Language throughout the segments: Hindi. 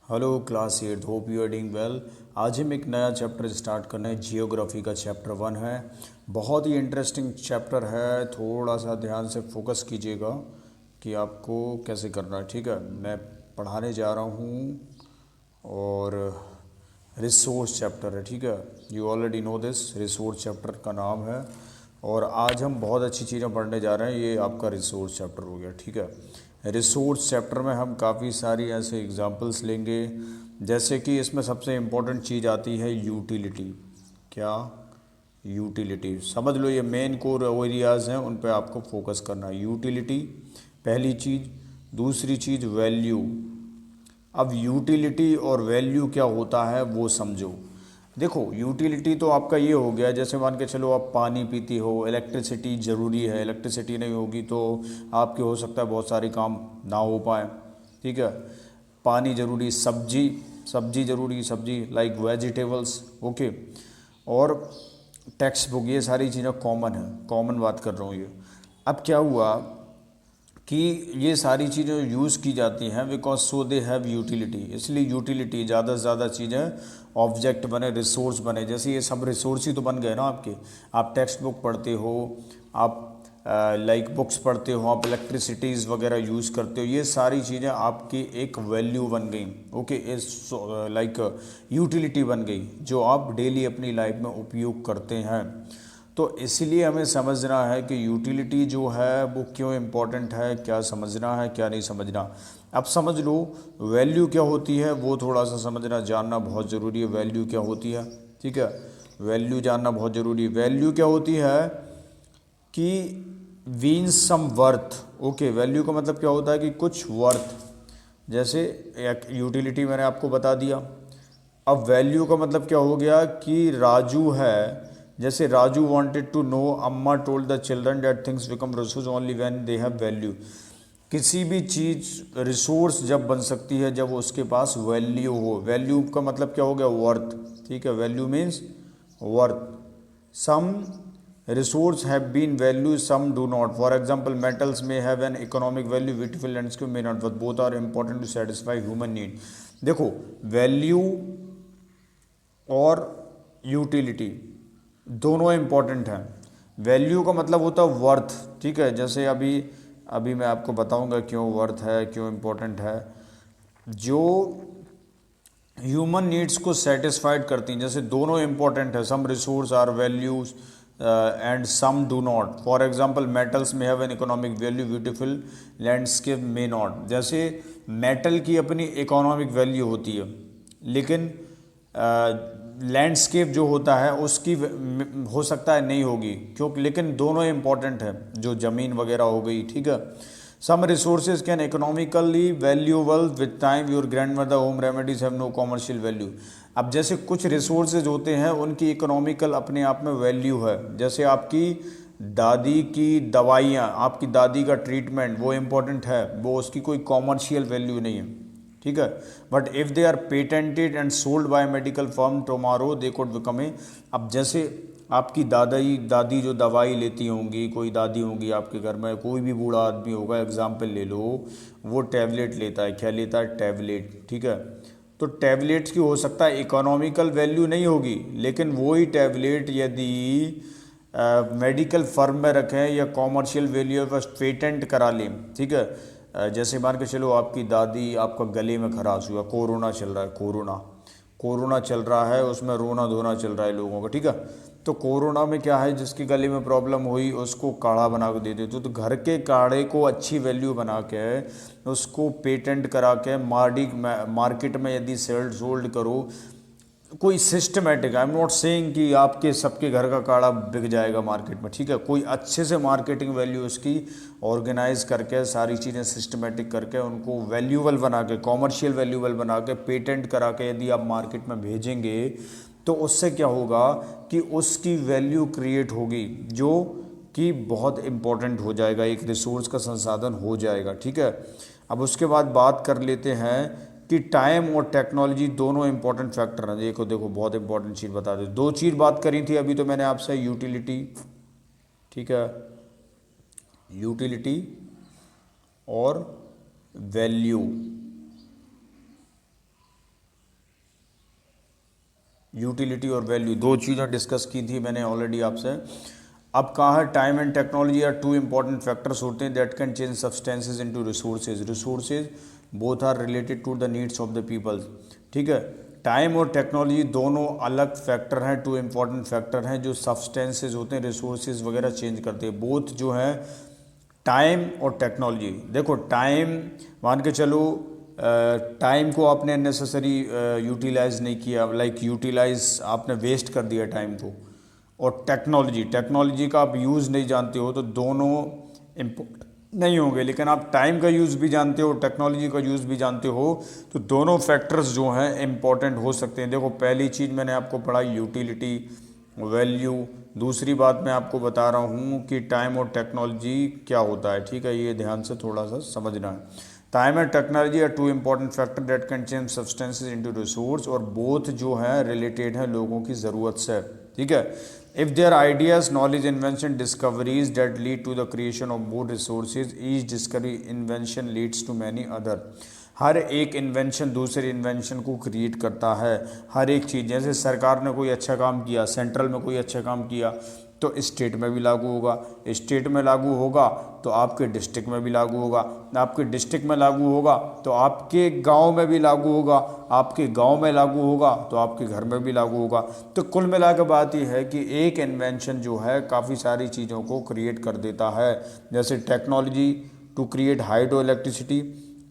Hello class 8, hope you are doing well. आज हम एक नया चैप्टर स्टार्ट करना है। जियोग्राफी का चैप्टर 1 है। बहुत ही इंटरेस्टिंग चैप्टर है। थोड़ा सा ध्यान से फोकस कीजिएगा कि आपको कैसे करना है। ठीक है, मैं पढ़ाने जा रहा हूँ और रिसोर्स चैप्टर है। ठीक है, you already know this, resource chapter का नाम है। और आज हम बहुत अच्छी चीज़ें पढ़ने जा रहे हैं। ये आपका रिसोर्स चैप्टर हो गया। ठीक है, रिसोर्स चैप्टर में हम काफ़ी सारी ऐसे एग्जांपल्स लेंगे, जैसे कि इसमें सबसे इम्पोर्टेंट चीज़ आती है यूटिलिटी। क्या? यूटिलिटी। समझ लो, ये मेन कोर एरियाज़ हैं, उन पे आपको फोकस करना है। यूटिलिटी पहली चीज़। दूसरी चीज़ वैल्यू। अब यूटिलिटी और वैल्यू क्या होता है वो समझो। देखो, यूटिलिटी तो आपका ये हो गया, जैसे मान के चलो आप पानी पीती हो, इलेक्ट्रिसिटी ज़रूरी है, इलेक्ट्रिसिटी नहीं होगी तो आपके हो सकता है बहुत सारे काम ना हो पाए। ठीक है, पानी ज़रूरी, सब्जी सब्जी ज़रूरी, सब्जी लाइक वेजिटेबल्स। ओके, और टेक्स्ट बुक, ये सारी चीज़ें कॉमन है, कॉमन बात कर रहा हूँ ये। अब क्या हुआ कि ये सारी चीज़ें यूज़ की जाती हैं because so they have utility, इसलिए यूटिलिटी ज़्यादा से ज़्यादा चीज़ें ऑब्जेक्ट बने, रिसोर्स बने। जैसे ये सब रिसोर्स ही तो बन गए ना आपके। आप टेक्स्ट बुक पढ़ते हो, आप लाइक बुक्स पढ़ते हो, आप इलेक्ट्रिसिटीज़ वगैरह यूज़ करते हो, ये सारी चीज़ें आपकी एक वैल्यू बन गई। ओके, इस लाइक यूटिलिटी बन गई जो आप डेली अपनी लाइफ में उपयोग करते हैं। तो इसीलिए हमें समझना है कि यूटिलिटी जो है वो क्यों इम्पोर्टेंट है, क्या समझना है क्या नहीं समझना। अब समझ लो वैल्यू क्या होती है, वो थोड़ा सा समझना जानना बहुत ज़रूरी है। वैल्यू क्या होती है? ठीक है, वैल्यू जानना बहुत ज़रूरी है। वैल्यू क्या होती है कि वीन्स सम वर्थ। ओके, वैल्यू का मतलब क्या होता है कि कुछ वर्थ। जैसे एक यूटिलिटी मैंने आपको बता दिया। अब वैल्यू का मतलब क्या हो गया कि राजू है, जैसे राजू वांटेड टू नो, अम्मा told the children that things become resource only when they have value. किसी भी चीज़ रिसोर्स जब बन सकती है जब उसके पास वैल्यू हो। वैल्यू का मतलब क्या हो गया? वर्थ। ठीक है, value means worth. Some resource have been value, some do not. For example, metals may have an economic value, beautiful landscape may not, but both are important to satisfy human need. देखो, वैल्यू और यूटिलिटी दोनों इम्पॉर्टेंट हैं। वैल्यू का मतलब होता है वर्थ। ठीक है, जैसे अभी अभी मैं आपको बताऊंगा क्यों वर्थ है, क्यों इम्पोर्टेंट है। जो ह्यूमन नीड्स को सेटिस्फाइड करती हैं, जैसे दोनों इंपॉर्टेंट है। Some resource are values and some do not. For example, metals में have an economic value, beautiful landscape में नॉट। जैसे मेटल की अपनी इकोनॉमिक वैल्यू होती है, लेकिन लैंडस्केप जो होता है उसकी हो सकता है नहीं होगी, क्योंकि लेकिन दोनों इंपॉर्टेंट है, जो ज़मीन वगैरह हो गई। ठीक है, some resources can economically valuable with time, your grandmother home remedies have no commercial value. अब जैसे कुछ रिसोर्सेज होते हैं उनकी इकोनॉमिकल अपने आप में वैल्यू है। जैसे आपकी दादी की दवाइयाँ, आपकी दादी का ट्रीटमेंट, वो इम्पोर्टेंट है, वो उसकी कोई कॉमर्शियल वैल्यू नहीं है। ठीक है, but if they are patented and sold by medical firm tomorrow they could become a. अब जैसे आपकी दादाई दादी जो दवाई लेती होंगी, कोई दादी होंगी आपके घर में, कोई भी बूढ़ा आदमी होगा, एग्जाम्पल ले लो, वो टैबलेट लेता है। क्या लेता है? टैबलेट। ठीक है, तो टैबलेट्स की हो सकता है इकोनॉमिकल वैल्यू नहीं होगी, लेकिन वही टैबलेट यदि मेडिकल फर्म में रखें या कॉमर्शियल वैल्यू बस पेटेंट करा लें। ठीक है, जैसे मान के चलो आपकी दादी, आपका गले में खराश हुआ, कोरोना चल रहा है, कोरोना कोरोना चल रहा है, उसमें रोना धोना चल रहा है लोगों का। ठीक है, तो कोरोना में क्या है, जिसकी गले में प्रॉब्लम हुई उसको काढ़ा बना के दे देते, तो घर के काढ़े को अच्छी वैल्यू बना के उसको पेटेंट करा के मार्केट में यदि सेल्ड सोल्ड करो, कोई systematic, I am not saying कि आपके सबके घर का काढ़ा बिक जाएगा मार्केट में। ठीक है, कोई अच्छे से मार्केटिंग वैल्यू उसकी ऑर्गेनाइज करके, सारी चीज़ें सिस्टमेटिक करके, उनको वैल्यूबल बना के, कॉमर्शियल वैल्यूबल बना के, पेटेंट करा के यदि आप मार्केट में भेजेंगे, तो उससे क्या होगा कि उसकी वैल्यू क्रिएट होगी, जो कि बहुत इम्पोर्टेंट हो जाएगा, एक रिसोर्स का संसाधन हो जाएगा। ठीक है, अब उसके बाद बात कर लेते हैं कि टाइम और टेक्नोलॉजी दोनों इंपॉर्टेंट फैक्टर हैं। देखो देखो, बहुत इंपॉर्टेंट चीज़ बता दे। दो चीज़ बात करी थी अभी तो मैंने आपसे, यूटिलिटी। ठीक है, यूटिलिटी और वैल्यू। यूटिलिटी और वैल्यू, दो चीज़ें डिस्कस की थी मैंने ऑलरेडी आपसे। अब कहाँ है, time and technology are two important factors होते हैं that can change substances into resources. Resources both are related to the needs of the people, ठीक है। टाइम और टेक्नोलॉजी दोनों अलग फैक्टर हैं, टू इम्पॉर्टेंट फैक्टर हैं जो सब्सटेंसेज होते हैं, रिसोर्सेज वगैरह चेंज करते हैं। बोथ जो है टाइम और टेक्नोलॉजी, देखो टाइम मान के चलो, टाइम को आपने अननेसेसरी यूटिलाइज नहीं किया, लाइक यूटिलाइज आपने वेस्ट कर दिया टाइम को। और टेक्नोलॉजी का आप यूज़ नहीं जानते हो तो दोनों नहीं होंगे। लेकिन आप टाइम का यूज़ भी जानते हो, टेक्नोलॉजी का यूज़ भी जानते हो, तो दोनों फैक्टर्स जो हैं इम्पॉर्टेंट हो सकते हैं। देखो पहली चीज़ मैंने आपको पढ़ाई यूटिलिटी, वैल्यू। दूसरी बात मैं आपको बता रहा हूँ कि टाइम और टेक्नोलॉजी क्या होता है, ठीक है। ये ध्यान से थोड़ा सा समझना है। Time and technology are two important factor that can change substances into resource, और बोथ जो है रिलेटेड है लोगों की ज़रूरत से, ठीक है। If there ideas, knowledge, invention, discoveries that lead to the creation of more resources, each discovery invention leads to many other. हर एक इन्वेंशन दूसरे इन्वेंशन को क्रिएट करता है। हर एक चीज़, जैसे सरकार ने कोई अच्छा काम किया, सेंट्रल में कोई अच्छा काम किया तो स्टेट में भी लागू होगा, स्टेट में लागू होगा तो आपके डिस्ट्रिक्ट में भी लागू होगा, आपके डिस्ट्रिक्ट में लागू होगा तो आपके गांव में भी लागू होगा, आपके गांव में लागू होगा तो आपके घर में भी लागू होगा। तो कुल मिला के बात यह है कि एक इन्वेंशन जो है काफ़ी सारी चीज़ों को क्रिएट कर देता है। जैसे technology to create hydro electricity,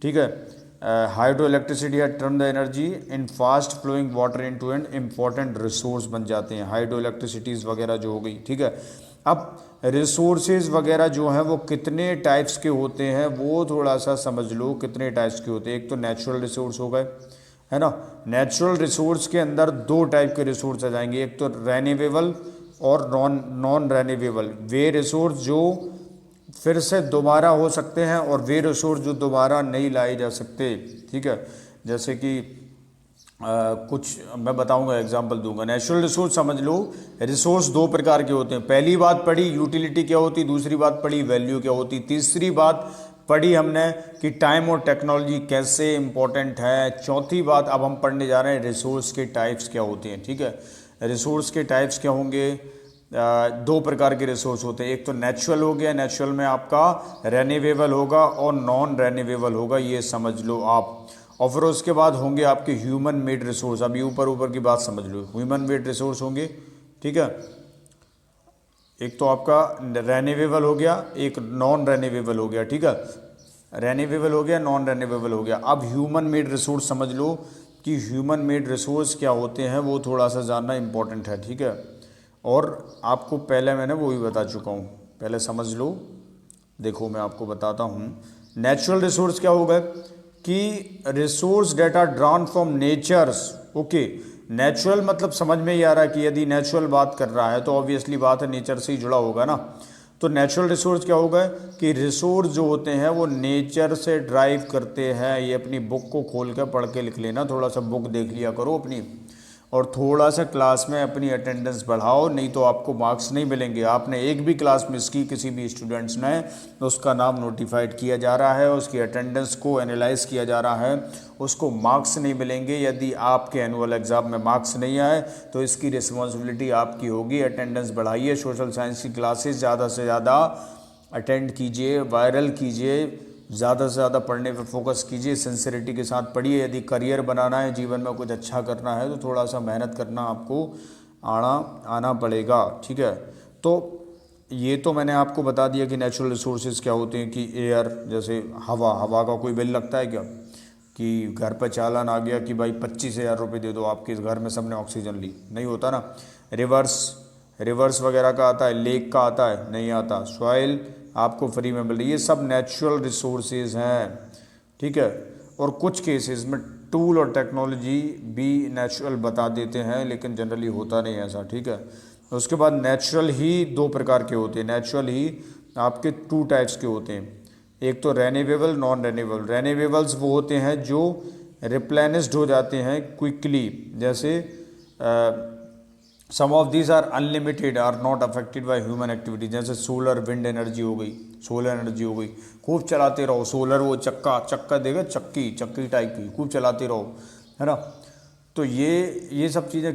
ठीक है। हाइड्रो इलेक्ट्रिसिटी है turn the energy in fast flowing water into an important resource बन जाते हैं, हाइड्रो इलेक्ट्रिसिटीज़ वगैरह जो हो गई, ठीक है। अब रिसोर्सेज वगैरह जो हैं वो कितने टाइप्स के होते हैं वो थोड़ा सा समझ लो, कितने टाइप्स के होते हैं। एक तो नेचुरल रिसोर्स हो गए, है ना। नेचुरल रिसोर्स के अंदर दो टाइप के रिसोर्स आ जाएंगे, एक तो रेन्यूएबल और नॉन रेन्यूएबल। वे रिसोर्स जो फिर से दोबारा हो सकते हैं और वे रिसोर्स जो दोबारा नहीं लाए जा सकते, ठीक है। जैसे कि कुछ मैं बताऊंगा, एग्जांपल दूंगा। नेचुरल रिसोर्स समझ लो, रिसोर्स दो प्रकार के होते हैं। पहली बात पढ़ी यूटिलिटी क्या होती, दूसरी बात पढ़ी वैल्यू क्या होती, तीसरी बात पढ़ी हमने कि टाइम और टेक्नोलॉजी कैसे इंपॉर्टेंट है। चौथी बात अब हम पढ़ने जा रहे हैं रिसोर्स के टाइप्स क्या होते हैं, ठीक है। रिसोर्स के टाइप्स क्या होंगे, दो प्रकार के रिसोर्स होते हैं। एक तो नेचुरल हो गया, नेचुरल में आपका रेन्यूएबल होगा और नॉन रेन्यूएबल होगा, ये समझ लो आप। और फिर उसके बाद होंगे आपके ह्यूमन मेड रिसोर्स। अभी ऊपर ऊपर की बात समझ लो, ह्यूमन मेड रिसोर्स होंगे, ठीक है। एक तो आपका रेन्यूएबल हो गया, एक नॉन रेन्यूएबल हो गया, ठीक है। रेन्यूएबल हो गया, नॉन रेन्यूएबल हो गया। अब ह्यूमन मेड रिसोर्स समझ लो कि ह्यूमन मेड रिसोर्स क्या होते हैं, वो थोड़ा सा जानना इंपॉर्टेंट है, ठीक है। और आपको पहले मैंने वो भी बता चुका हूँ, पहले समझ लो। देखो मैं आपको बताता हूँ, नेचुरल रिसोर्स क्या होगा कि resource that are drawn from natures, okay. Natural मतलब समझ में ही आ रहा है कि यदि नेचुरल बात कर रहा है तो ऑब्वियसली बात है नेचर से ही जुड़ा होगा ना। तो नेचुरल रिसोर्स क्या होगा कि रिसोर्स जो होते हैं वो नेचर से ड्राइव करते हैं। ये अपनी बुक को खोल कर पढ़ के लिख लेना, थोड़ा सा बुक देख लिया करो अपनी, और थोड़ा सा क्लास में अपनी अटेंडेंस बढ़ाओ, नहीं तो आपको मार्क्स नहीं मिलेंगे। आपने एक भी क्लास मिस की किसी भी स्टूडेंट्स ने तो उसका नाम नोटिफाइड किया जा रहा है, उसकी अटेंडेंस को एनालाइज किया जा रहा है, उसको मार्क्स नहीं मिलेंगे। यदि आपके एनुअल एग्ज़ाम में मार्क्स नहीं आए तो इसकी रिस्पॉन्सिबिलिटी आपकी होगी। अटेंडेंस बढ़ाइए, सोशल साइंस की क्लासेस ज़्यादा से ज़्यादा अटेंड कीजिए, वायरल कीजिए, ज़्यादा से ज़्यादा पढ़ने पर फोकस कीजिए, सिंसियरिटी के साथ पढ़िए। यदि करियर बनाना है, जीवन में कुछ अच्छा करना है तो थोड़ा सा मेहनत करना आपको आना पड़ेगा, ठीक है। तो ये तो मैंने आपको बता दिया कि नेचुरल रिसोर्सेज क्या होते हैं, कि एयर, जैसे हवा का कोई बिल लगता है क्या कि घर पर चालान आ गया कि भाई 25,000 रुपये दे दो, आपके घर में सबने ऑक्सीजन ली, नहीं होता ना। रिवर्स वगैरह का आता है, लेक का आता है, नहीं आता। सॉइल आपको फ्री में मिल रही है, ये सब नेचुरल रिसोर्सेज हैं, ठीक है। और कुछ केसेस में टूल और टेक्नोलॉजी भी नेचुरल बता देते हैं, लेकिन जनरली होता नहीं ऐसा, ठीक है। उसके बाद नेचुरल ही दो प्रकार के होते हैं, नेचुरल ही आपके टू टाइप्स के होते हैं। एक तो रेन्यूएबल, नॉन रेन्यूएबल। रेन्यूएबल्स वो होते हैं जो रिप्लेनिश्ड हो जाते हैं क्विकली, जैसे some of these are unlimited, are not affected by human activity. जैसे सोलर, विंड एनर्जी हो गई, सोलर एनर्जी हो गई, खूब चलाते रहो। सोलर वो चक्का देगा, चक्की टाइप की, खूब चलाते रहो, है ना। तो ये सब चीज़ें